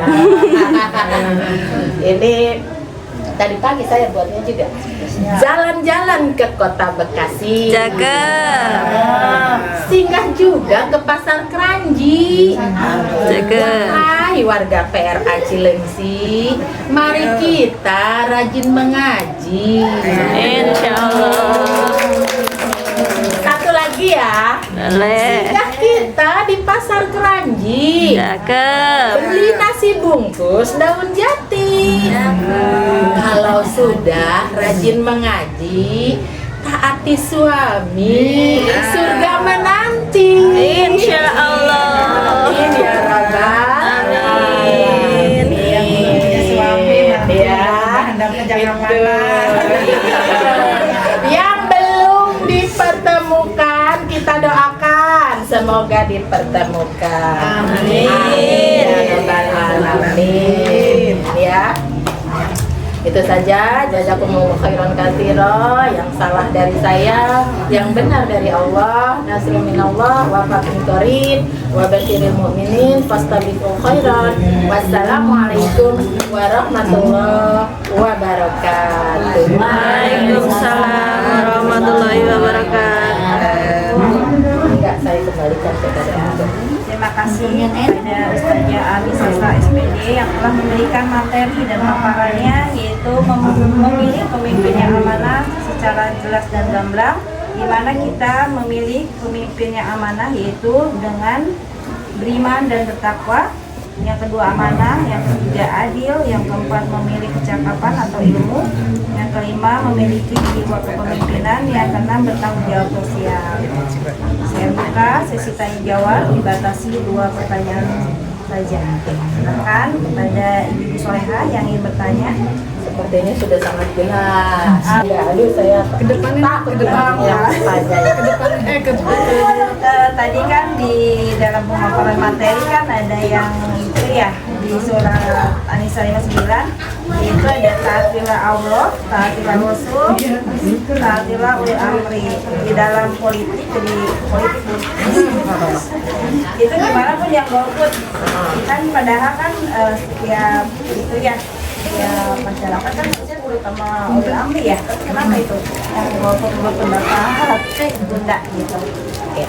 Ini tadi pagi saya buatnya juga. Jalan-jalan ke kota Bekasi, Cakep. singgah juga ke pasar Kranji. Cakep. Hai warga PRA Cilengsi, mari kita rajin mengaji. Insya Allah. Satu lagi ya, Boleh. singgah kita di pasar Kranji, Cakep. beli nasi bungkus daun jati. Kalau sudah rajin mengaji, taati suami, surga menanti. Insya Allah. Amin ya Rabbal semoga dipertemukan. Amin. Ya Rabbal Alamin. Ya. Itu saja, jazakumullahu khairan katsira. Yang salah dari saya, yang benar dari Allah. Nasrul minallah wa fathun qarib wa basyiril mu'minin fastabiqul khairat. Wassalamualaikum warahmatullahi wabarakatuh. Waalaikumsalam warahmatullahi wabarakatuh. Enggak, saya kembalikan kepada Anda. Terima kasih kepada Ustazah Ali Sastra SPD yang telah memberikan materi dan paparannya, yaitu memilih pemimpin yang amanah secara jelas dan gamblang, di mana kita memilih pemimpin yang amanah yaitu dengan beriman dan bertakwa, yang kedua amanah, yang ketiga adil, yang keempat memilih kecakapan atau ilmu, yang kelima memiliki jiwa kepemimpinan, yang keenam bertanggung jawab sosial. Saya buka sesi tanya jawab, dibatasi 2 pertanyaan saja. Silakan kepada Ibu Soleha yang ingin bertanya. Sepertinya sudah sangat jelas. Ya, aduh saya Ke depannya, ke depan. yang saja ya. Ke depan. Tadi kan di dalam pemaparan materi kan ada yang itu ya, di surat An-Nisa 59 itu ada taatilah Allah, taatilah Rasul, taatilah ulil amri. Di dalam politik, jadi politik itu gimana pun yang golput kan, padahal kan setiap itu ya masyarakat kan harusnya urut sama ulil amri ya, tapi kenapa itu yang golput pendapat tunda gitu ya.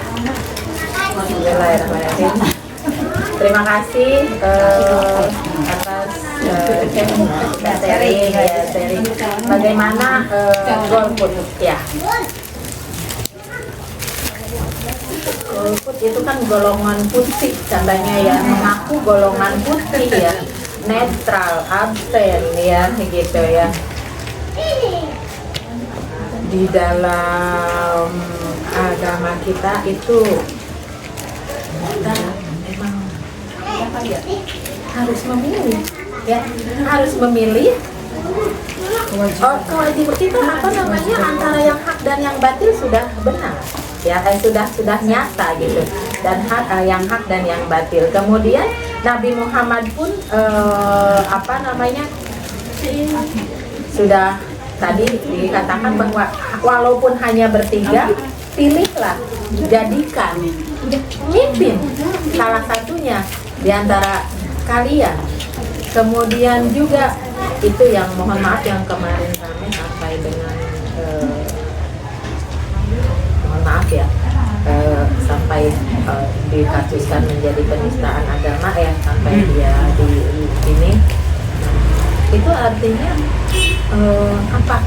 Bismillahirrahmanirrahim. Terima kasih atas sharing bagaimana golput ya. Golput itu kan golongan putih katanya ya, mengaku golongan putih ya, netral, abstain ya, gitu ya. Di dalam agama kita itu kita memang apa ya, harus memilih ya, harus memilih. Kewajiban kita apa namanya, antara yang hak dan yang batil sudah benar ya, sudah nyata gitu, dan yang hak dan yang batil. Kemudian Nabi Muhammad pun apa namanya, sudah tadi dikatakan bahwa walaupun hanya bertiga, pilihlah, jadikan pemimpin salah satunya di antara kalian. Kemudian juga itu yang mohon maaf yang kemarin kami sampai dengan mohon maaf ya, sampai dikasuskan menjadi penistaan agama ya, sampai dia di sini. Itu artinya apa?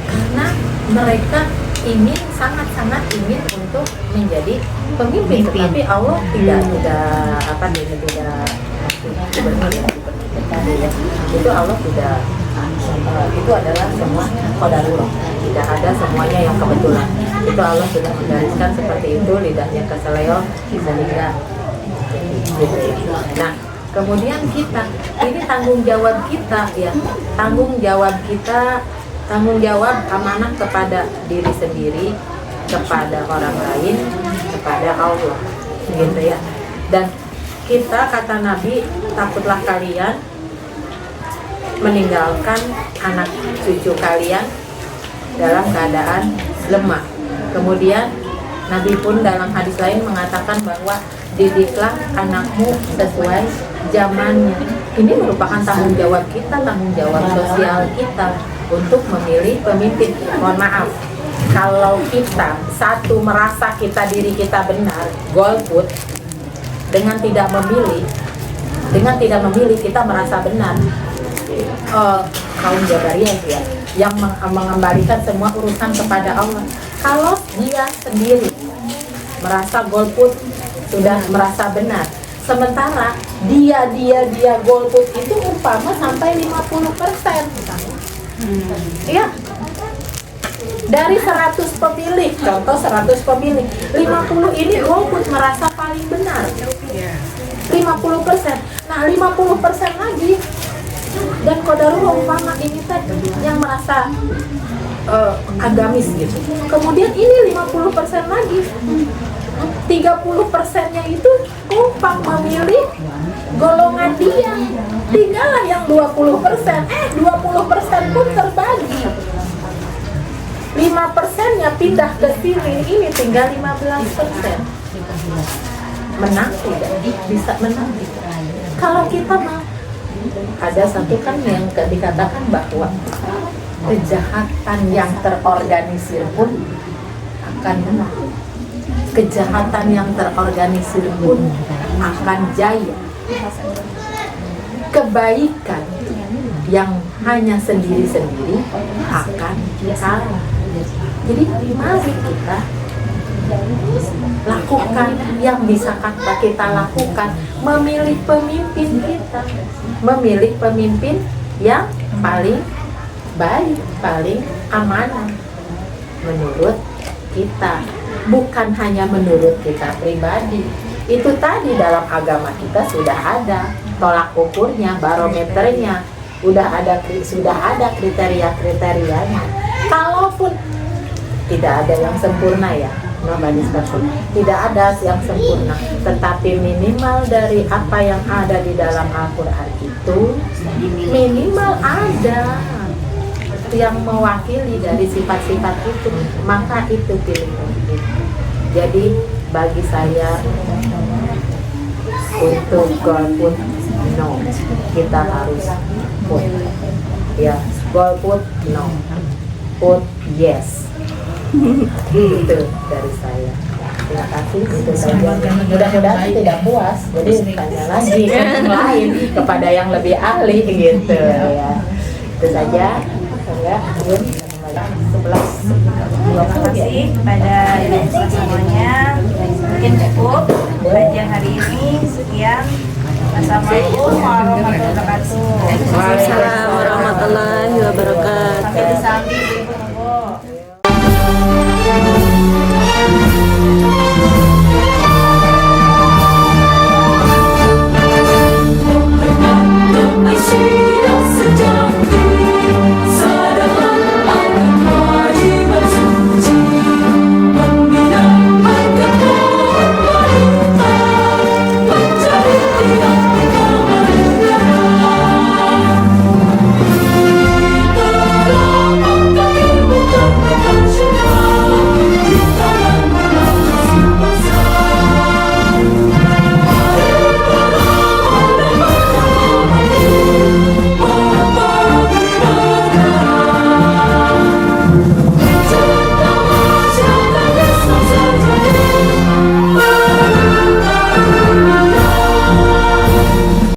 Karena mereka ingin, sangat-sangat ingin untuk menjadi pemimpin, tetapi Allah tidak itu Allah tidak, itu adalah semua qadarullah, tidak ada semuanya yang kebetulan. Itu Allah sudah menggariskan seperti itu, lidahnya keseleo sehingga gitu ya. Nah, kemudian kita, ini tanggung jawab kita ya, tanggung jawab amanah kepada diri sendiri, kepada orang lain, kepada Allah gitu ya. Dan kita, kata Nabi, takutlah kalian meninggalkan anak cucu kalian dalam keadaan lemah. Kemudian Nabi pun dalam hadis lain mengatakan bahwa didiklah anakmu sesuai zamannya. Ini merupakan tanggung jawab kita, tanggung jawab sosial kita untuk memilih pemimpin. Mohon maaf, kalau kita satu merasa diri kita benar, golput, dengan tidak memilih kita merasa benar. Kaum Jabariyah ya, yang mengembalikan semua urusan kepada Allah. Kalau dia sendiri merasa golput sudah merasa benar, sementara dia golput itu umpama sampai 50%, ya, dari 100 pemilih, contoh 100 pemilih, 50 ini golput merasa paling benar, 50%. Nah, 50% lagi dan qadarullah umpama ini tadi yang merasa agamis gitu. Kemudian ini 50% lagi, 30%-nya itu kompak memilih golongan dia. Tinggallah yang 20%, 20% pun terbagi. 5%-nya pindah ke sini, ini tinggal 15%. Menang tidak? Bisa menang tidak? Kalau kita mau, ada satu kan yang dikatakan bahwa kejahatan yang terorganisir pun akan menang. Kejahatan yang terorganisir pun akan jaya. Kebaikan yang hanya sendiri-sendiri akan kalah. Jadi mari kita lakukan yang bisa kita lakukan, memilih pemimpin kita, memilih pemimpin yang paling baik, paling amanah menurut kita, bukan hanya menurut kita pribadi. Itu tadi dalam agama kita sudah ada tolak ukurnya, barometernya, sudah ada kriteria-kriterianya. Kalaupun tidak ada yang sempurna ya, tidak ada yang sempurna, tetapi minimal dari apa yang ada di dalam Al-Quran itu minimal ada yang mewakili dari sifat-sifat itu, maka itu pilihan kita. Jadi bagi saya untuk golput no, kita harus put ya, golput no, put yes. Itu dari saya. Terima kasih, itu saja. Mudah-mudahan tidak puas, jadi tanya lagi yang lain kepada yang lebih ahli gitu ya. Itu saja. Enggak, Bun. 11. Terima kasih kepada ibu semuanya. Mungkin cukup kajian hari ini. Sekian. Assalamualaikum warahmatullahi wabarakatuh. Waalaikumsalam warahmatullahi wabarakatuh.